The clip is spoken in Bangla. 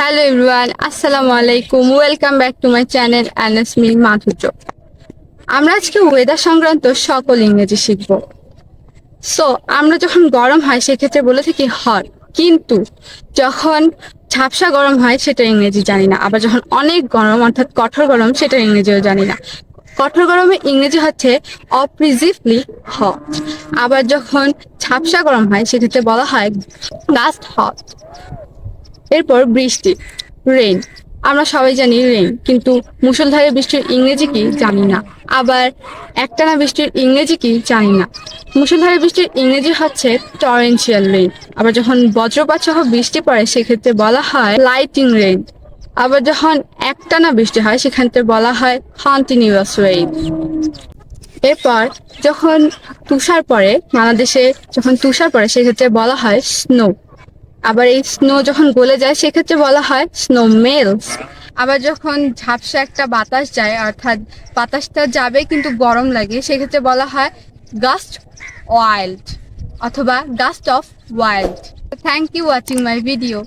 হ্যালো এভরিওয়ান, আসসালামু আলাইকুম। Welcome back to my channel Anasmi Madhurya. আমরা আজকে ওয়েদার সংক্রান্ত সকল ইংরেজি শিখব। সো আমরা যখন গরম হয় সেক্ষেত্রে বলে থাকি হট, কিন্তু যখন ঝাপসা গরম হয় সেটা ইংরেজি জানি না। আবার যখন অনেক গরম অর্থাৎ কঠোর গরম সেটা ইংরেজিও জানি না। কঠোর গরমের ইংরেজি হচ্ছে অপ্রিজিভলি হট। আবার যখন ঝাপসা গরম হয় সেক্ষেত্রে বলা হয় গাস্ট হট। এরপর বৃষ্টি, রেইন। আমরা সবাই জানি রেইন, কিন্তু মুষলধারে বৃষ্টির ইংরেজি কি জানি না। আবার একটানা বৃষ্টির ইংরেজি কি জানি না। মুষলধারে বৃষ্টির ইংরেজি হচ্ছে টরেন্সিয়াল রেইন। আবার যখন বজ্রপাত সহ বৃষ্টি পড়ে সেক্ষেত্রে বলা হয় লাইটিং রেইন। আবার যখন একটানা বৃষ্টি হয় সেক্ষেত্রে বলা হয় কন্টিনিউয়াস রেইন। এরপর যখন তুষার পড়ে, বাংলাদেশে যখন তুষার পড়ে সেক্ষেত্রে বলা হয় স্নো। আবার এই স্নো যখন গলে যায় সেক্ষেত্রে বলা হয় স্নো মেলস। আবার যখন ঝাপসা একটা বাতাস যায় অর্থাৎ বাতাসটা যাবে কিন্তু গরম লাগে সেক্ষেত্রে বলা হয় গাস্ট ওয়াইল্ড অথবা gust of wild. Thank you watching my video.